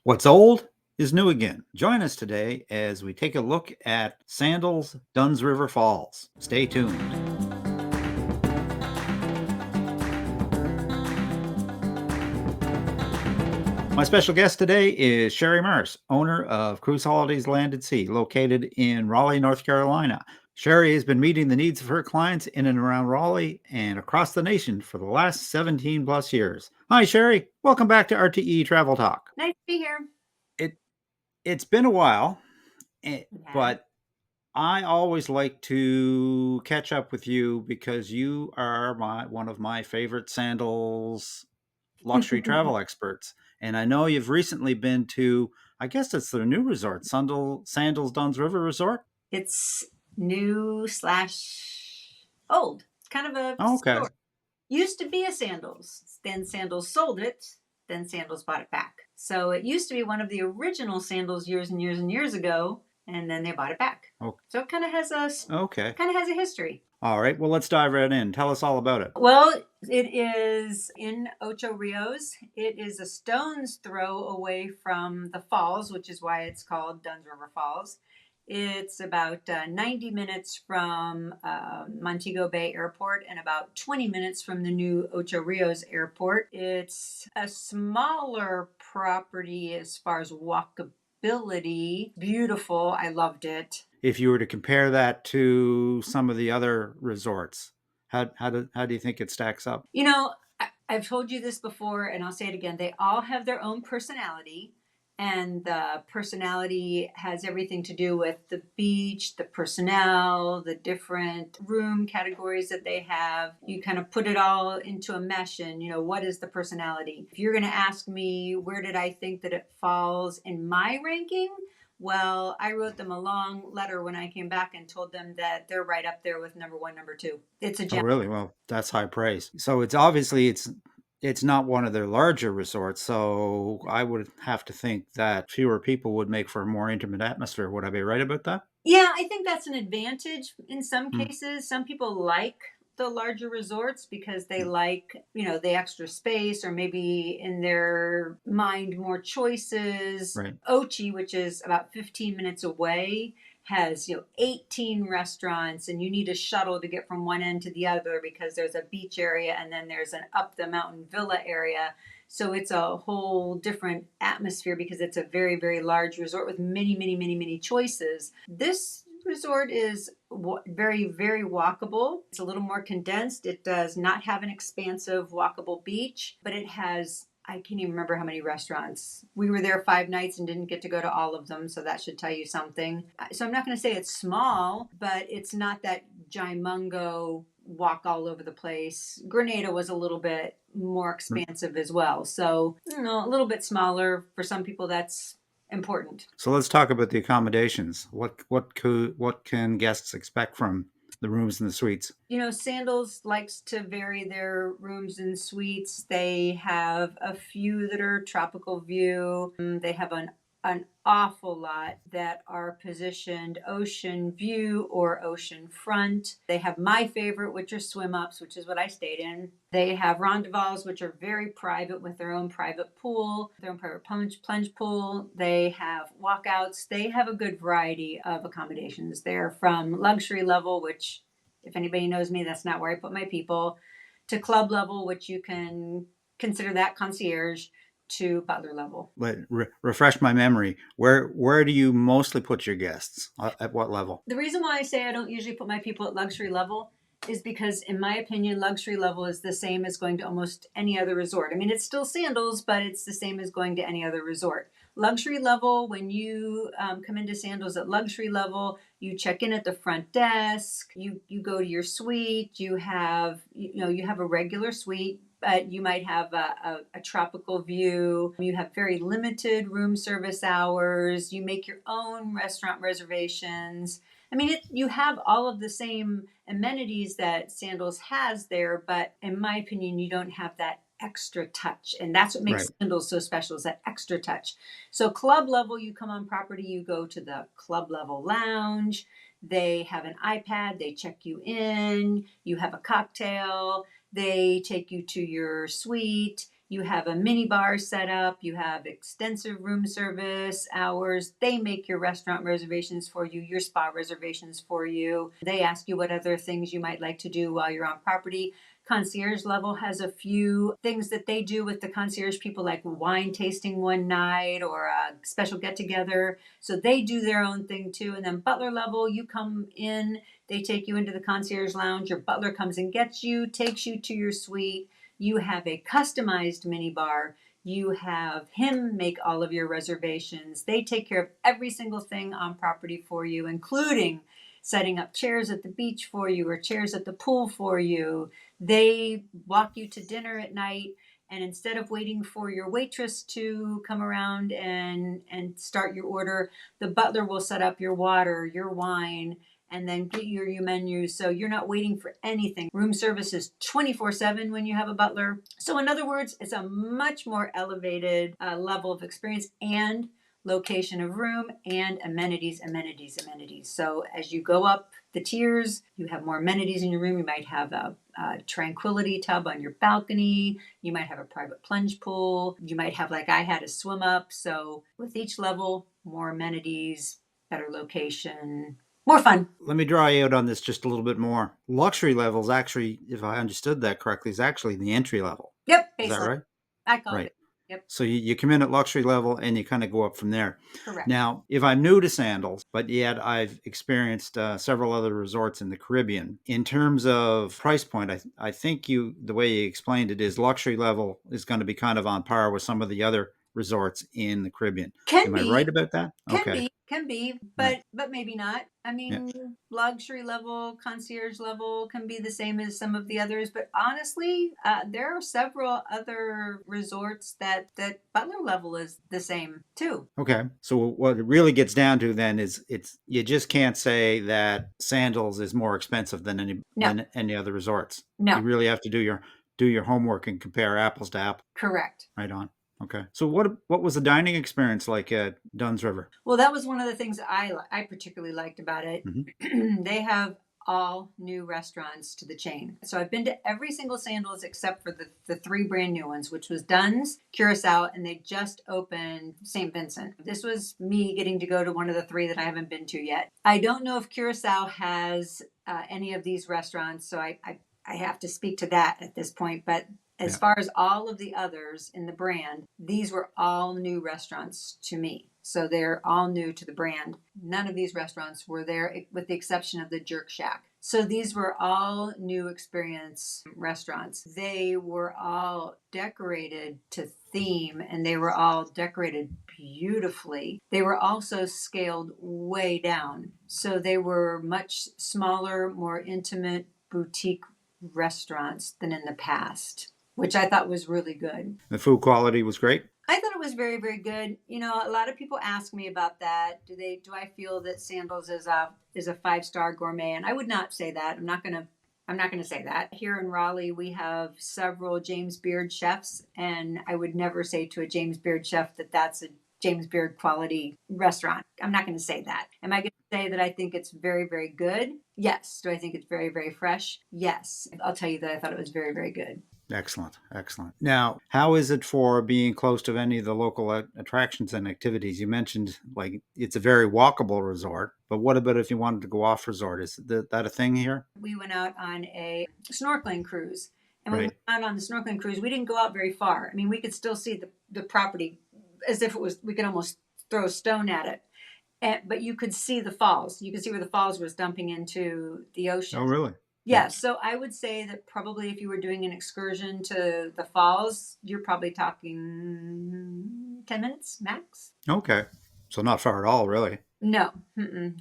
What's old is new again. Join us today as we take a look at Sandals Dunn's River Falls. Stay tuned. My special guest today is Shari Marsh, owner of Cruise Holidays Land at Sea, located in Raleigh, North Carolina. Shari has been meeting the needs of her clients in and around Raleigh and across the nation for the last 17 plus years. Hi, Shari. Welcome back to RTE Travel Talk. Nice to be here. It it's been a while, Yeah. but I always like to catch up with you because you are one of my favorite sandals luxury travel experts. And I know you've recently been to, I guess it's their new resort, Sandals Dunn's River Resort. It's new slash old. It's kind of a Oh, okay. story. Used to be a Sandals. Then Sandals sold it. Then Sandals bought it back. So it used to be one of the original Sandals years and years and years ago, and then they bought it back. Oh, So it kind of has a okay. history. All right. Well, let's dive right in. Tell us all about it. Well, it is in Ocho Rios. It is a stone's throw away from the falls, which is why it's called Dunn's River Falls. It's about 90 minutes from Montego Bay Airport and about 20 minutes from the new Ocho Rios Airport. It's a smaller property as far as walkability. Beautiful. I loved it. If you were to compare that to some of the other resorts, how do you think it stacks up? You know, I've told you this before and I'll say it again. They all have their own personality, and the personality has everything to do with the beach, the personnel, the different room categories that they have. You kind of put it all into a mesh, and what is the personality? If you're going to ask me where did I think that it falls in my ranking, well, I wrote them a long letter when I came back and told them that they're right up there with number one, number two. It's a Oh, gem. really? Well, that's high praise. So it's not one of their larger resorts. So I would have to think that fewer people would make for a more intimate atmosphere. Would I be right about that? Yeah, I think that's an advantage in some Hmm. cases. Some people like the larger resorts because they like, the extra space, or maybe in their mind more choices. Right. Ochi, which is about 15 minutes away, has, 18 restaurants, and you need a shuttle to get from one end to the other because there's a beach area and then there's an up the mountain villa area. So it's a whole different atmosphere because it's a very, very large resort with many, many, many, many choices. This resort is very, very walkable. It's a little more condensed. It does not have an expansive walkable beach, but it has, I can't even remember how many restaurants. We were there 5 nights and didn't get to go to all of them, so that should tell you something. So I'm not going to say it's small, but it's not that gimungo walk all over the place. Grenada was a little bit more expansive as well. So, a little bit smaller. For some people, that's important. So let's talk about the accommodations. What can guests expect from the rooms and the suites? Sandals likes to vary their rooms and suites. They have a few that are tropical view. They have an awful lot that are positioned ocean view or ocean front. They have my favorite, which are swim ups, which is what I stayed in. They have rendezvous, which are very private with their own private pool, their own private plunge pool. They have walkouts. They have a good variety of accommodations. They're from luxury level, which, if anybody knows me, that's not where I put my people, to club level, which you can consider that concierge, to butler level. Refresh my memory. Where do you mostly put your guests? At what level? The reason why I say I don't usually put my people at luxury level is because, in my opinion, luxury level is the same as going to almost any other resort. I mean, it's still Sandals, but it's the same as going to any other resort. Luxury level, when you come into Sandals at luxury level, you check in at the front desk, you go to your suite, you have a regular suite, but you might have a tropical view. You have very limited room service hours. You make your own restaurant reservations. I mean, you have all of the same amenities that Sandals has there, but in my opinion, you don't have that extra touch. And that's what makes Right. Sandals so special, is that extra touch. So club level, you come on property, you go to the club level lounge. They have an iPad, they check you in, you have a cocktail, they take you to your suite. You have a mini bar set up. You have extensive room service hours. They make your restaurant reservations for you, your spa reservations for you. They ask you what other things you might like to do while you're on property. Concierge level has a few things that they do with the concierge people, like wine tasting one night or a special get together. So they do their own thing too. And then butler level, you come in, they take you into the concierge lounge. Your butler comes and gets you, takes you to your suite. You have a customized mini bar. You have him make all of your reservations. They take care of every single thing on property for you, including setting up chairs at the beach for you or chairs at the pool for you. They walk you to dinner at night. And instead of waiting for your waitress to come around and start your order, the butler will set up your water, your wine, and then get your menu. So you're not waiting for anything. Room service is 24/7 when you have a butler. So in other words, it's a much more elevated level of experience and location of room and amenities, amenities, amenities. So as you go up the tiers, you have more amenities in your room. You might have a tranquility tub on your balcony. You might have a private plunge pool. You might have, like I had, a swim up. So with each level, more amenities, better location, more fun. Let me draw you out on this just a little bit more. Luxury levels actually, if I understood that correctly, is actually the entry level. Yep, Is that baseline. right? I call Right. it. Yep, So you come in at luxury level and you kind of go up from there. correct. Now, if I'm new to sandals, but yet I've experienced several other resorts in the Caribbean, in terms of price point, I think the way you explained it is luxury level is going to be kind of on par with some of the other resorts in the Caribbean. Can Am I right be, about that? Okay. can be, Right. but maybe not. I Yeah. mean, luxury level, concierge level can be the same as some of the others. But honestly, there are several other resorts that butler level is the same too. Okay. So what it really gets down to then is it's you just can't say that Sandals is more expensive No, than any other resorts. no, You really have to do your homework and compare apples to apples. correct. Right on. Okay. So what was the dining experience like at Dunn's River? Well, that was one of the things I particularly liked about it. Hmm. They have all new restaurants to the chain. So I've been to every single Sandals except for the three brand new ones, which was Dunn's, Curacao, and they just opened St. Vincent. This was me getting to go to one of the three that I haven't been to yet. I don't know if Curacao has any of these restaurants, so I have to speak to that at this point. But as Yeah. far as all of the others in the brand, these were all new restaurants to me. So they're all new to the brand. None of these restaurants were there with the exception of the Jerk Shack. So these were all new experience restaurants. They were all decorated to theme and they were all decorated beautifully. They were also scaled way down. So they were much smaller, more intimate boutique restaurants than in the past, which I thought was really good. The food quality was great. I thought it was very, very good. You know, a lot of people ask me about that. Do I feel that Sandals is a 5-star gourmet? And I would not say that. I'm not gonna say that. Here in Raleigh, we have several James Beard chefs, and I would never say to a James Beard chef that that's a James Beard quality restaurant. I'm not gonna say that. Am I gonna say that I think it's very, very good? Yes. Do I think it's very, very fresh? Yes. I'll tell you that I thought it was very, very good. Excellent. Excellent. Now, how is it for being close to any of the local attractions and activities? You mentioned like it's a very walkable resort, but what about if you wanted to go off resort? Is that a thing here? We went out on a snorkeling cruise. And when we Right. went out on the snorkeling cruise, we didn't go out very far. I mean, we could still see the property as if it was, we could almost throw a stone at it. But you could see the falls. You could see where the falls was dumping into the Oh, ocean. really? Yeah. Yeah, so I would say that probably if you were doing an excursion to the falls, you're probably talking 10 minutes max. Okay. So not far at all, really. No,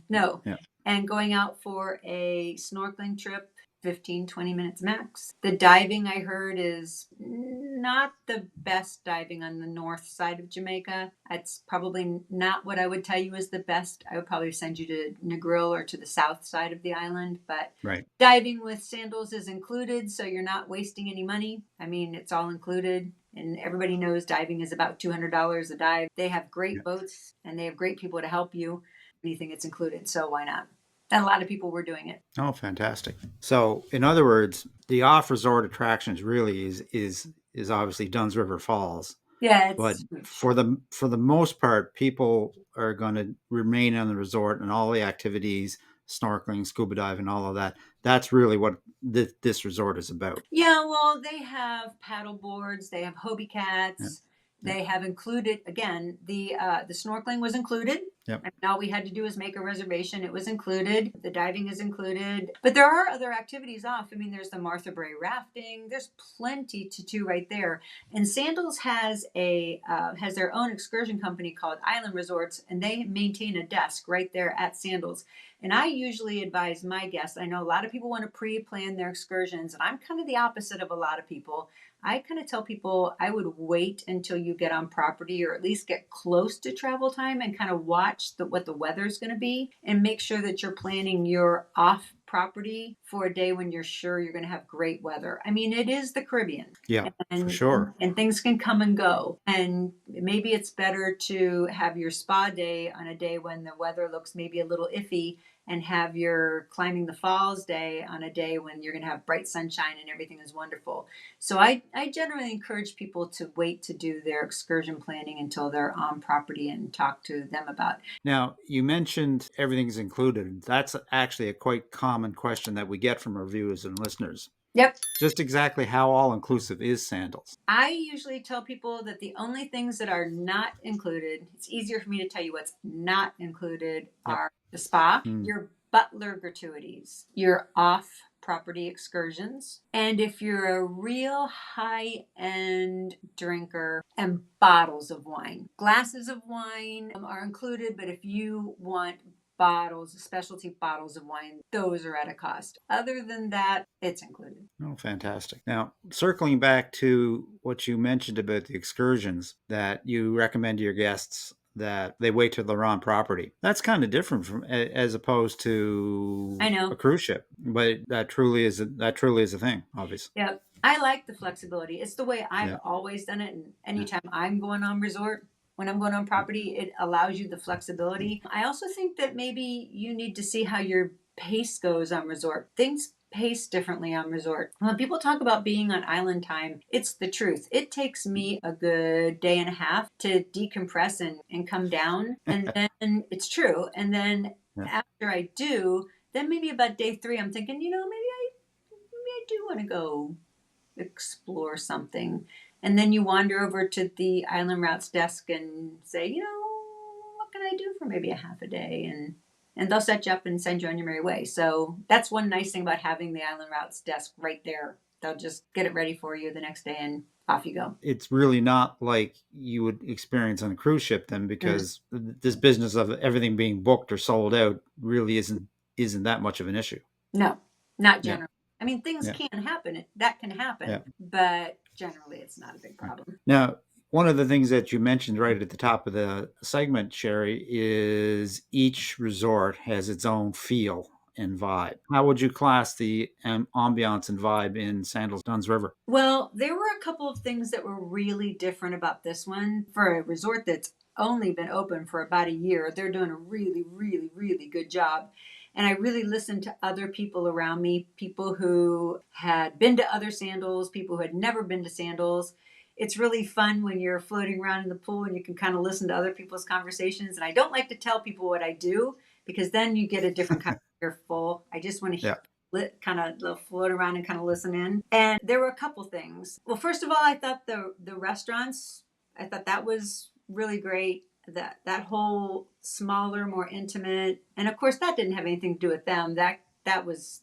no. Yeah. And going out for a snorkeling trip, 15, 20 minutes max. The diving I heard is not the best diving on the north side of Jamaica. It's probably not what I would tell you is the best. I would probably send you to Negril or to the south side of the island, but Right. diving with sandals is included, so you're not wasting any money. I mean, it's all included. And everybody knows diving is about $200 a dive. They have great Yeah. boats and they have great people to help you. Anything it's included, so why not? And a lot of people were doing it. Oh, fantastic. So, in other words, the off-resort attractions really is is obviously Dunn's River Falls. Yeah, But it's huge. for the most part, people are going to remain on the resort and all the activities, snorkeling, scuba diving, all of that. That's really what this resort is about. Yeah, well, they have paddle boards, they have Hobie Yeah, cats, yeah, they have included again the snorkeling was included. yeah. And all we had to do was make a reservation. It was included. The diving is included. But there are other activities off. I mean, there's the Martha Brae rafting. There's plenty to do right there. And Sandals has their own excursion company called Island Resorts, and they maintain a desk right there at Sandals. And I usually advise my guests. I know a lot of people want to pre-plan their excursions, and I'm kind of the opposite of a lot of people. I kind of tell people I would wait until you get on property or at least get close to travel time and kind of watch what the weather's going to be and make sure that you're planning your off property for a day when you're sure you're going to have great weather. I mean, it is the Caribbean, Yeah, for and sure. and things can come and go. And maybe it's better to have your spa day on a day when the weather looks maybe a little iffy and have your climbing the falls day on a day when you're going to have bright sunshine and everything is wonderful. So I generally encourage people to wait to do their excursion planning until they're on property and talk to them about. Now, you mentioned everything's included. That's actually a quite common question that we get from our viewers and listeners. Yep. Just exactly how all inclusive is Sandals? I usually tell people that the only things that are not included, it's easier for me to tell you what's not included, Yep. are the spa, Mm. your butler gratuities, your off property excursions, and if you're a real high end drinker, and bottles of wine. Glasses of wine are included, but if you want bottles, specialty bottles of wine, those are at a cost. Other than that, it's included. Oh, fantastic. Now, circling back to what you mentioned about the excursions that you recommend to your guests that they wait till they're on property. That's kind of different from as opposed to I a know. cruise ship, but that truly is a thing, obviously. Yeah, I like the flexibility. It's the way I've Yeah, always done it. And yeah, anytime I'm going on resort, when I'm going on yeah, property, it allows you the flexibility. I also think that maybe you need to see how your pace goes on resort. Things pace differently on resort. When people talk about being on island time, it's the truth. It takes me a good day and a half to decompress and come down. And then it's true. And then yeah. after I do, then maybe about day three, I'm thinking, maybe I do want to go explore something. And then you wander over to the Island Routes desk and say, what can I do for maybe a half a day? And they'll set you up and send you on your merry way. So that's one nice thing about having the Island Routes desk right there. They'll just get it ready for you the next day and off you go. It's really not like you would experience on a cruise ship then, Mm. because this business of everything being booked or sold out really isn't that much of an issue. No, not Yeah, generally. I mean, things yeah, can happen. That can yeah. happen, but generally it's not a big Right. problem. Now, one of the things that you mentioned right at the top of the segment, Sherry, is each resort has its own feel and vibe. How would you class the ambiance and vibe in Sandals Dunn's River? Well, there were a couple of things that were really different about this one. For a resort that's only been open for about a year, they're doing a really, really, really good job. And I really listened to other people around me, people who had been to other sandals, people who had never been to sandals. It's really fun when you're floating around in the pool and you can kind of listen to other people's conversations. And I don't like to tell people what I do because then you get a different kind of earful. I just want to Yeah. kind of float around and kind of listen in. And there were a couple things. Well, first of all, I thought the restaurants, I thought that was really great. That whole smaller, more intimate, and of course that didn't have anything to do with them. That was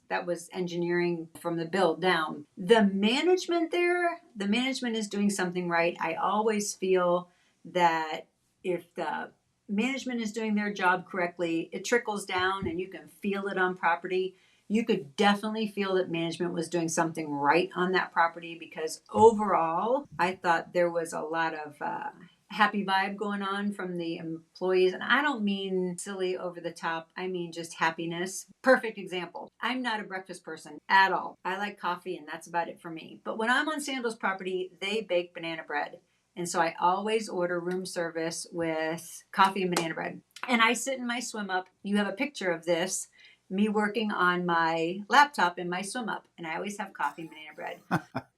engineering from the build down. The management is doing something right. I always feel that if the management is doing their job correctly, it trickles down and you can feel it on property. You could definitely feel that management was doing something right on that property because overall, I thought there was a lot of happy vibe going on from the employees. And I don't mean silly over the top, I mean just happiness. Perfect example. I'm not a breakfast person at all. I like coffee, and that's about it for me. But when I'm on Sandals property, they bake banana bread. And so I always order room service with coffee and banana bread. And I sit in my swim up. You have a picture of this. me working on my laptop in my swim up, and I always have coffee and banana bread.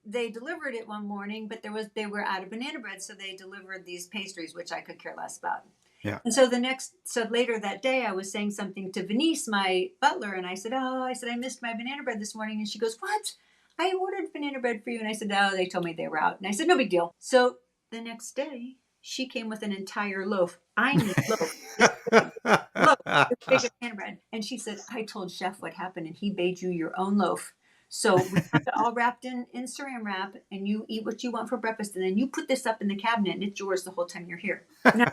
They delivered it one morning, but they were out of banana bread, so they delivered these pastries, which I could care less about. Yeah. And so later that day, I was saying something to Venice, my butler, and I said, I missed my banana bread this morning. And she goes, "What? I ordered banana bread for you." And I said, "Oh, they told me they were out." And I said, "No big deal." So the next day, she came with an entire loaf. I mean, loaf. Loaf, this big of banana bread. And she said, "I told Chef what happened, and he made you your own loaf. So we have it all wrapped in saran wrap, and you eat what you want for breakfast, and then you put this up in the cabinet, and it's yours the whole time you're here." Now,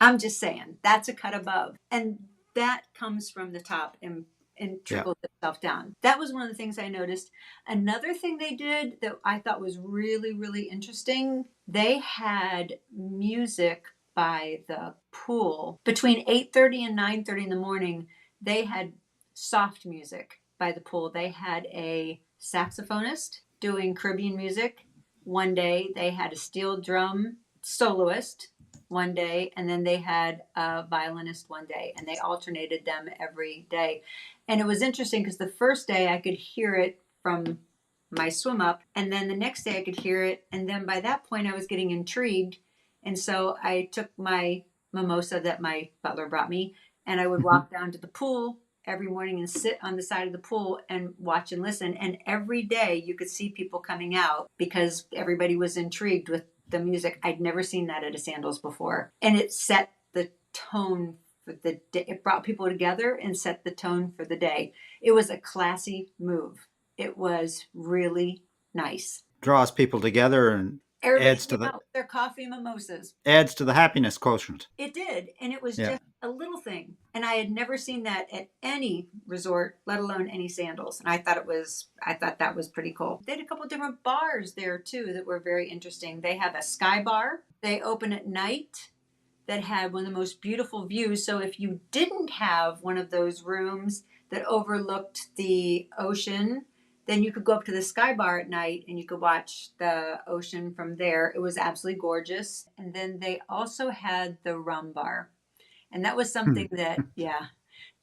I'm just saying, that's a cut above. And that comes from the top and Yeah. trickles itself down. That was one of the things I noticed. Another thing they did that I thought was really, really interesting, they had music by the pool. Between 8:30 and 9:30 in the morning, they had soft music by the pool. They had a saxophonist doing Caribbean music. One day they had a steel drum soloist one day, and then they had a violinist one day, and they alternated them every day. And it was interesting because the first day I could hear it from my swim up, and then the next day I could hear it, and then by that point I was getting intrigued, and so I took my mimosa that my butler brought me, and I would Mhm. walk down to the pool every morning and sit on the side of the pool and watch and listen. And every day you could see people coming out because everybody was intrigued with the music. I'd never seen that at a Sandals before. And it set the tone for the day. It brought people together and set the tone for the day. It was a classy move. It was really nice. Draws people together and Everybody adds to came the out with their coffee and mimosas. adds to the happiness quotient. It did. And it was Yeah. just a little thing. And I had never seen that at any resort, let alone any Sandals. And I thought that was pretty cool. They had a couple different bars there too that were very interesting. They have a sky bar. They open at night that had one of the most beautiful views. So if you didn't have one of those rooms that overlooked the ocean, then you could go up to the sky bar at night and you could watch the ocean from there. It was absolutely gorgeous. And then they also had the rum bar. And that was Hmm. something that, yeah,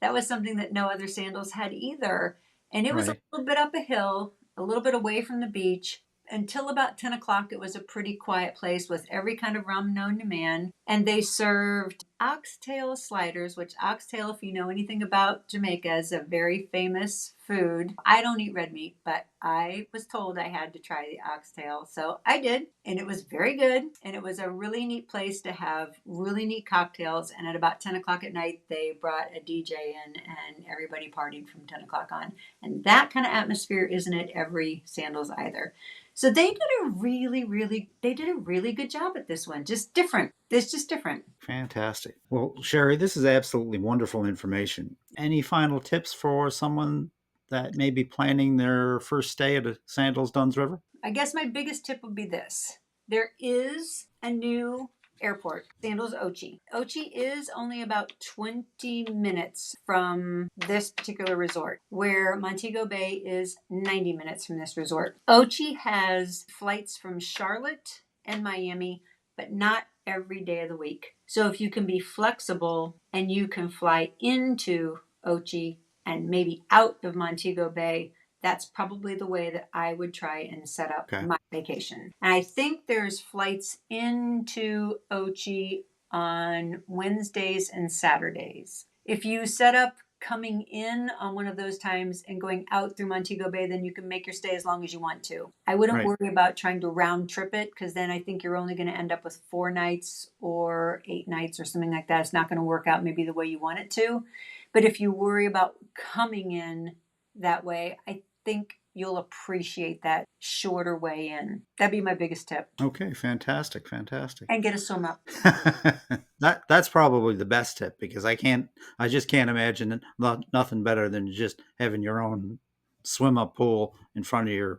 that was something that no other Sandals had either. And it was a Right. little bit up a hill, a little bit away from the beach. Until about 10 o'clock, it was a pretty quiet place with every kind of rum known to man. And they served oxtail sliders, which oxtail, if you know anything about Jamaica, is a very famous food. I don't eat red meat, but I was told I had to try the oxtail. So I did, and it was very good. And it was a really neat place to have really neat cocktails. And at about 10 o'clock at night, they brought a DJ in, and everybody partied from 10 o'clock on. And that kind of atmosphere isn't at every Sandals either. So they did a really good job at this one. Just different. It's just different. Fantastic. Well, Sherry, this is absolutely wonderful information. Any final tips for someone that may be planning their first stay at a Sandals Dunn's River? I guess my biggest tip would be this. There is a new airport, Sandals Ochi. Ochi is only about 20 minutes from this particular resort, where Montego Bay is 90 minutes from this resort. Ochi has flights from Charlotte and Miami, but not every day of the week. So if you can be flexible and you can fly into Ochi and maybe out of Montego Bay, that's probably the way that I would try and set up Okay. my vacation. And I think there's flights into Ochi on Wednesdays and Saturdays. If you set up coming in on one of those times and going out through Montego Bay, then you can make your stay as long as you want to. I wouldn't Right. worry about trying to round trip it, because then I think you're only going to end up with 4 nights or 8 nights or something like that. It's not going to work out maybe the way you want it to. But if you worry about coming in that way, I think you'll appreciate that shorter way in. That'd be my biggest tip. Okay. Fantastic. Fantastic. And get a swim up. That's probably the best tip because I just can't imagine nothing better than just having your own swim up pool in front of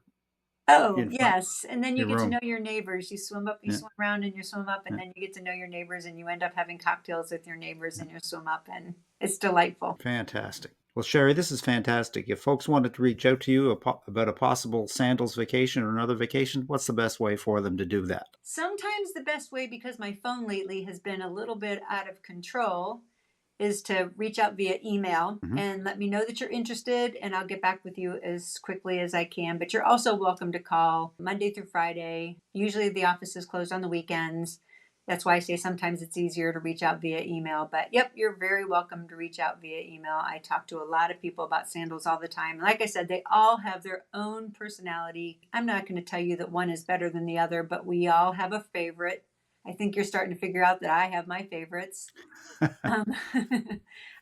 Oh, in front yes. And then you your get to room. know your neighbors. You swim up, you Yeah. swim around and you swim up, and Yeah. then you get to know your neighbors and you end up having cocktails with your neighbors and you swim up, and it's delightful. Fantastic. Well, Sherry, this is fantastic. If folks wanted to reach out to you about a possible Sandals vacation or another vacation, what's the best way for them to do that? Sometimes the best way, because my phone lately has been a little bit out of control, is to reach out via email Mhm. and let me know that you're interested, and I'll get back with you as quickly as I can. But you're also welcome to call Monday through Friday. Usually the office is closed on the weekends. That's why I say sometimes it's easier to reach out via email. But yep, you're very welcome to reach out via email. I talk to a lot of people about sandals all the time. Like I said, they all have their own personality. I'm not going to tell you that one is better than the other, but we all have a favorite. I think you're starting to figure out that I have my favorites. Um,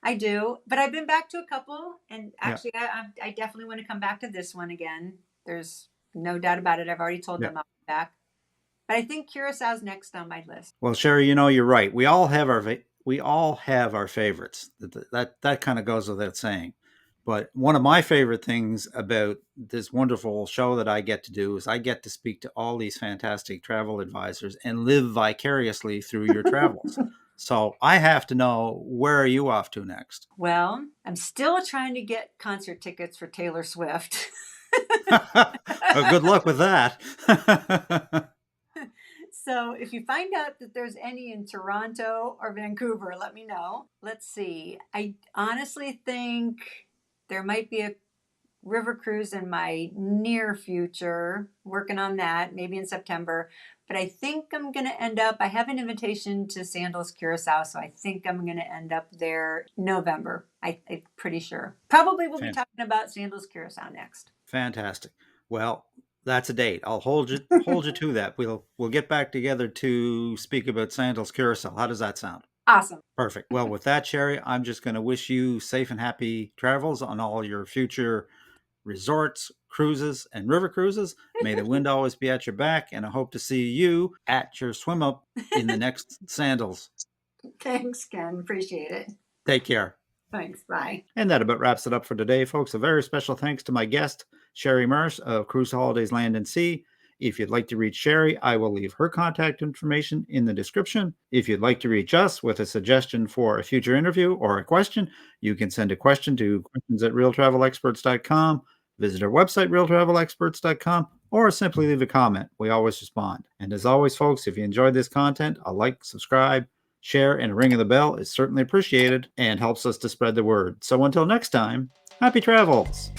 I do, but I've been back to a couple, and Yeah. actually, I definitely want to come back to this one again. There's no doubt about it. I've already told Yeah. them I'll be back. But I think Curacau's next on my list. Well, Sherry, you're right. We all have our favorites. That kind of goes without saying. But one of my favorite things about this wonderful show that I get to do is I get to speak to all these fantastic travel advisors and live vicariously through your travels. So I have to know, where are you off to next? Well, I'm still trying to get concert tickets for Taylor Swift. Well, good luck with that. So if you find out that there's any in Toronto or Vancouver, let me know. Let's see. I honestly think there might be a river cruise in my near future, working on that, maybe in September. But I think I'm going to end up, I have an invitation to Sandals Curacao, so I think I'm going to end up there November. I'm pretty sure. Probably we'll be Fan- talking about Sandals Curacao next. Fantastic. Well, that's a date. I'll hold you to that. We'll get back together to speak about Sandals Carousel. How does that sound? Awesome. Perfect. Well, with that, Sherry, I'm just going to wish you safe and happy travels on all your future resorts, cruises, and river cruises. May the wind always be at your back, and I hope to see you at your swim up in the next Sandals. Thanks, Ken. Appreciate it. Take care. Thanks. Bye. And that about wraps it up for today, folks. A very special thanks to my guest, Shari Marsh of Cruise Holidays Land and Sea. If you'd like to reach Shari, I will leave her contact information in the description. If you'd like to reach us with a suggestion for a future interview or a question, you can send a question to questions@realtravelexperts.com, visit our website, realtravelexperts.com, or simply leave a comment. We always respond. And as always, folks, if you enjoyed this content, a like, subscribe, share, and a ring of the bell is certainly appreciated and helps us to spread the word. So until next time, happy travels.